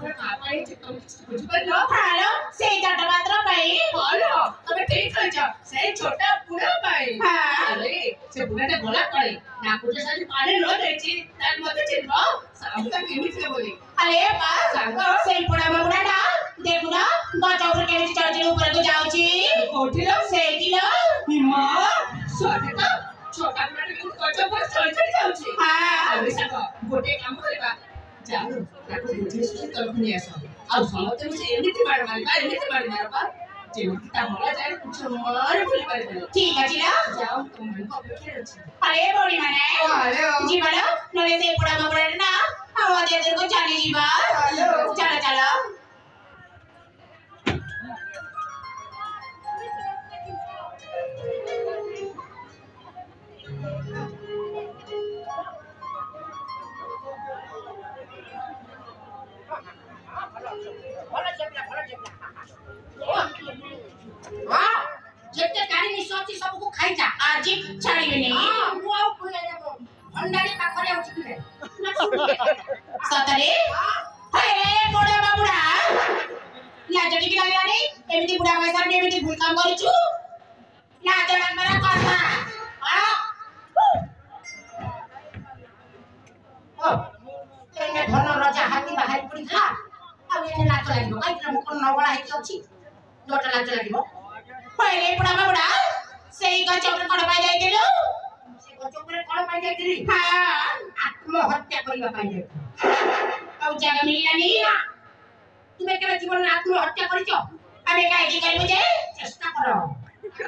चोटा कापाई तुम कुछ कर लो हालो से चोटा मात्र पाई बोलो तबे ठीक हो जा से छोटा बुढ़ा पाई हां अरे से बुढ़ा ने बोला पड़े ना कुछ सारी पानी लो देची तार मते चिन्ह सामका केमित के बोली अरे बा से बुढ़ा बुढ़ा ना देखु ना गचा ऊपर केमित चढ़ ऊपर को जाउची कोठिलो से किलो हिमा छोटा छोटा बुढ़ा ने गचा पर चढ़ जाउची हां अरे साको गोटे काम करबा जाओ ताको बुझे सुझे तलखनी आसो आ समते मुझे एमिति मार मारबा जेमिति ता होला जाय कुछ मार बोली पारे ठीक अछि ना जाओ तुम मन को अपेक्षा अछि अरे बड़ी माने हेलो जी बोलो नले से बुढ़ा बुढ़ा ना हम दे दे को चली जीवा चलो चलो हां जेते गाड़ी नि सोची सब को खाई जा आज छाड़ी बनी हां मु आउ कोइ जाबो भंडारी पाखरे उठी दिले सतरे हे बुढ़ा बाबुड़ा लाज टिक लागला रे एमिति बुढ़ा पैसा एमिति भूल काम करूछु लाज लागबरा करबा ओ तेने धन राजा हाथी बाहर पड़ी था आ एने लाज लागिबो काई मु कोन नवळा हेती अछि दोटा लाज लागिबो पहले बुढ़ा बाबुड़ा सेई गच ऊपर कड़ पाई जाइतिलो से गच ऊपर कोन पाई जाइतिली हां आत्महत्या करिबा पाई जाइति औ जगह मिललानी तुमे केबे जीवन में आत्महत्या करिছো हमें काहे की करबो जे चेष्टा करो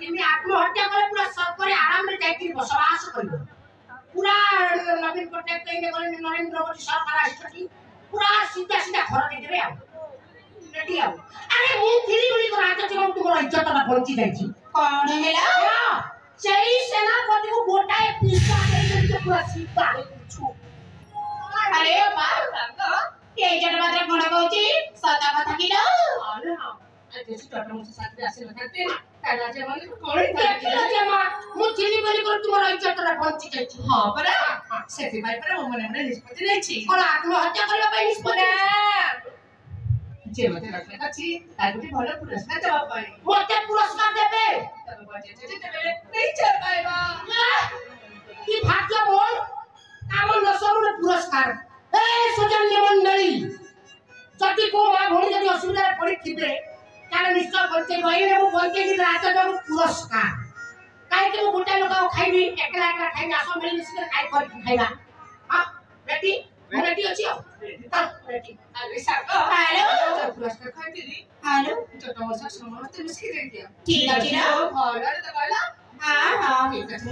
एमे आत्महत्या करे पूरा सरकारी आराम में जाइति बसवास करिबो पूरा नवीन पटनायक कहिने गले नरेंद्र मोदी सरकार आइछथि पूरा सीधा सीधा घर दे देबे आ रेडी आ अरे मु फिरी गुली को रात जीवन तुमर इज्जत ना पहुंची जाइछि कौन हेला सेई सेनापति को गोटाए पिस्ता दे के पूरा सीधा हे छु अरे बा ये जड़ मात्र कोन कहूची सदा कथा किलो अरे हां अते छोटा मुझे साथ आसे बताते काला जे मन कोन देखिलो जे मा मु फिरी गुली को तुमर इज्जत ना पहुंची जाइछि हां परा सेति भाई परा मने मने निष्पत्ति नै छी कोन आत्महत्या करबा पई निष्पत्ति जे मते रखले अछि ताकि भलो पुरस्कार देबा पाई मोते पुरस्कार देबे तब बजे जे देबे नहीं चल पाएबा की भाग्य मोर काम नसरुने पुरस्कार ए सजन्य मंडली जति को मा भणी जति असुविधा पड़ी थिबे ताले निश्चय बचे गइले मु बचे कि राजा जब पुरस्कार काहे कि मु गोटा लोक खाइबी एकला एकला खाइ आसो मिली मिसी खाइ कर खाइबा हां रेडी रेडी अछि रेडी अरे साको हेलो पुरस्कार खाइतिली हेलो छोटा मोसा समस्त मिसकी दे दिया ठीक अछि ना हां अरे तो कहला हां हां ठीक अछि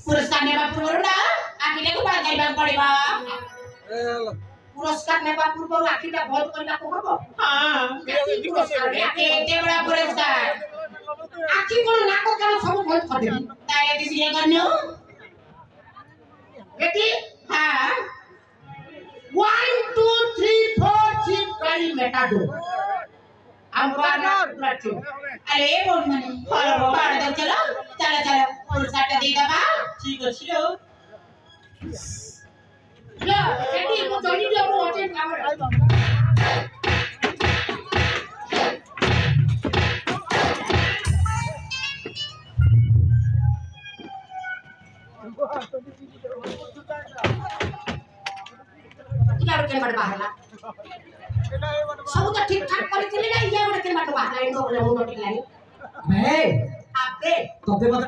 पुरस्कार नेबा पूर्व ना आखिले को बड़ा करबा पड़िबा पुरस्कार नेबा पूर्व आखिटा बहुत करबा को हबो हां पुरस्कार एते बड़ा पुरस्कार आखि को नाको कान सब बहुत कर देबी तारे दिसिले गर्नु रेडी हां 1 2 3 4 चिप गाड़ी मेटाडो अम्बाना प्लाटो अरे बोल मने हेलो बाड़ दे चलो चलो चलो पुरस्कार दे दबा ठीक अछि लो ला रेडी को जल्दी दे वो होते काम इला के बड़ बाहला सब तो ठीक ठाक करथिले ना ये बड़ के बड़ बाहला इनो बोले मुंड ठीक लागी मैं आपे तोते